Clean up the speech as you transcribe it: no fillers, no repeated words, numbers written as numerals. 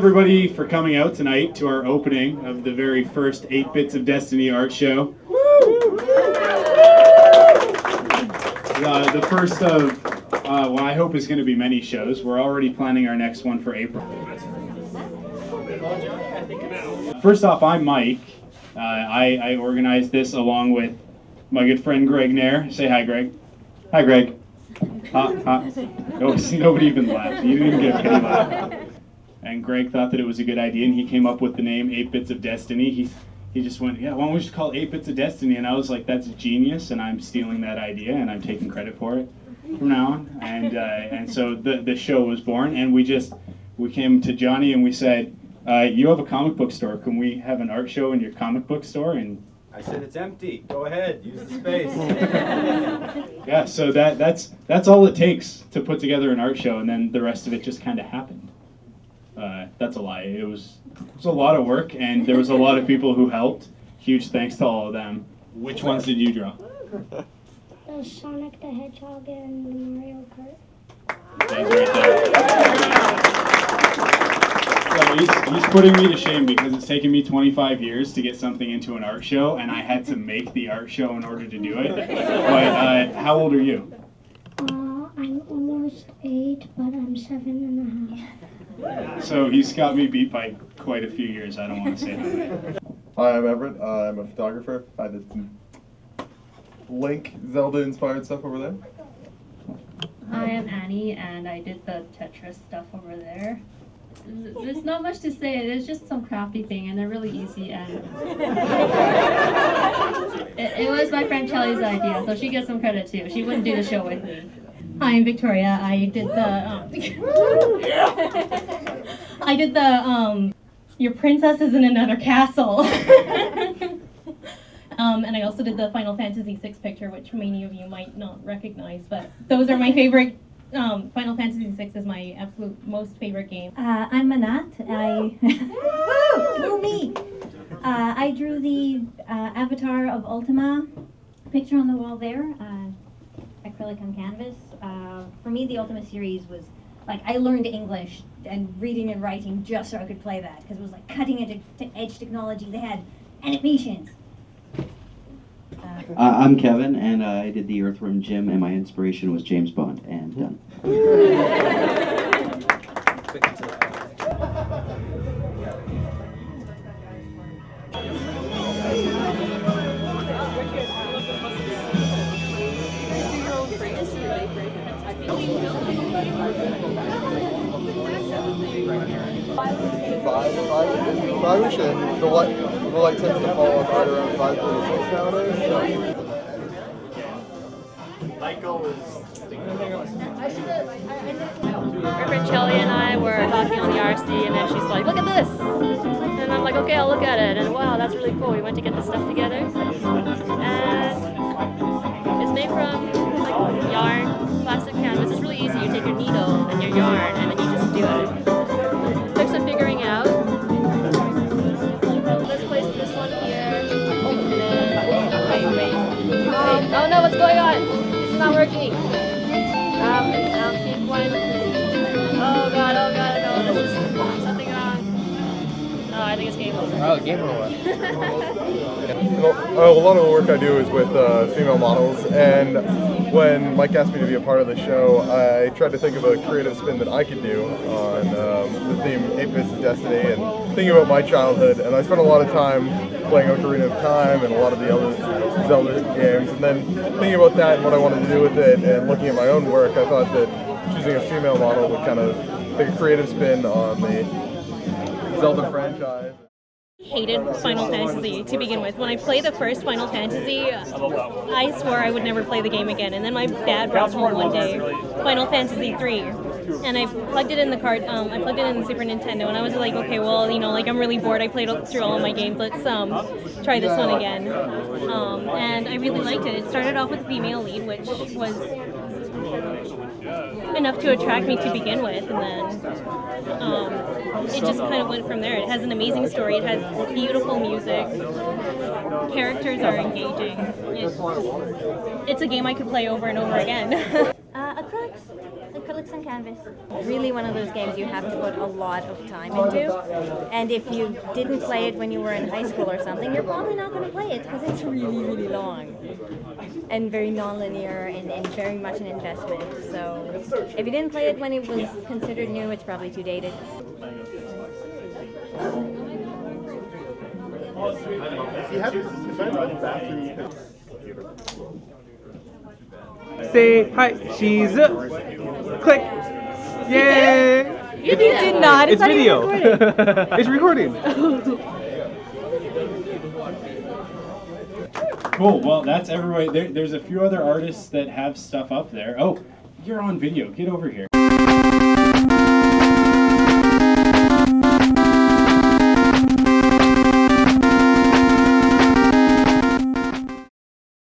everybody for coming out tonight to our opening of the very first 8 Bits of Destiny art show. The first of what I hope is going to be many shows. We're already planning our next one for April. First off, I'm Mike. I organized this along with my good friend Greg Nair. Say hi, Greg. Hi, Greg. Nobody even laughed. You didn't even get a pity laugh. And Greg thought that it was a good idea, and he came up with the name 8 Bits of Destiny. He just went, yeah, why don't we just call it 8 Bits of Destiny? And I was like, that's genius, and I'm stealing that idea, and I'm taking credit for it from now on. And so the show was born, and we came to Johnny and we said, you have a comic book store. Can we have an art show in your comic book store? And I said it's empty. Go ahead, use the space. Yeah, so that's all it takes to put together an art show, and then the rest of it just kind of happened. That's a lie. It was a lot of work, and there was a lot of people who helped. Huge thanks to all of them. Which ones did you draw? The Sonic the Hedgehog and the Mario Kart. Thanks right there. So he's putting me to shame because it's taken me 25 years to get something into an art show, and I had to make the art show in order to do it. But how old are you? I'm almost 8, but I'm 7.5. So he's got me beat by quite a few years. I don't want to say that. Hi, I'm Everett. I'm a photographer. I did some Link Zelda-inspired stuff over there. I am Annie, and I did the Tetris stuff over there. There's not much to say. There's just some crafty thing, and they're really easy. And it was my friend Kelly's idea, so she gets some credit too. She wouldn't do the show with me. Hi, I'm Victoria. I did the Your Princess is in Another Castle. And I also did the Final Fantasy VI picture, which many of you might not recognize, but those are my favorite. Final Fantasy VI is my absolute most favorite game. I'm Manat. Woo me! I drew the avatar of Ultima picture on the wall there. Acrylic on canvas. For me, the Ultima series was like I learned English and reading and writing just so I could play that because it was like cutting edge technology. They had animations. I'm Kevin, and I did the Earthworm Jim, and my inspiration was James Bond, and done. 5 wish the light tends to fall off right around 5:36 nowadays. My friend Kelly and I were talking on the RC, and then she's like, look at this! And I'm like, okay, I'll look at it. And wow, that's really cool. We went to get this stuff together. And it's made from like yarn, plastic canvas. It's really easy. You take your needle and your yarn, and then you just do it. Took some figuring out. Let's place this one here. And then, wait. Oh no, what's going on? This is not working. And I'll keep one. Oh god, no, this is something wrong. Oh, I think it's game over. Oh, game over. A lot of the work I do is with female models, and when Mike asked me to be a part of the show, I tried to think of a creative spin that I could do on the theme 8 Bits of Destiny and thinking about my childhood. And I spent a lot of time playing Ocarina of Time and a lot of the other Zelda games, and then thinking about that and what I wanted to do with it and looking at my own work, I thought that choosing a female model would kind of take a creative spin on the Zelda franchise. Hated Final Fantasy to begin with. When I played the first Final Fantasy, I swore I would never play the game again. And then my dad brought home one day Final Fantasy 3, and I plugged it in the cart. I plugged it in the Super Nintendo, and I was like, okay, well, you know, like I'm really bored. I played through all of my games. Let's try this one again. And I really liked it. It started off with a female lead, which was enough to attract me to begin with, and then it just kind of went from there. It has an amazing story, it has beautiful music, characters are engaging. It's a game I could play over and over again. Acrylics on canvas. Really one of those games you have to put a lot of time into. And if you didn't play it when you were in high school or something, you're probably not going to play it because it's really, really long. And very non-linear and very much an investment. So if you didn't play it when it was considered new, it's probably too dated. Say hi, she's click. Yay! You did not. It's not video. Even recording. It's recording. Cool. Well, that's everybody. There's a few other artists that have stuff up there. Oh, you're on video. Get over here.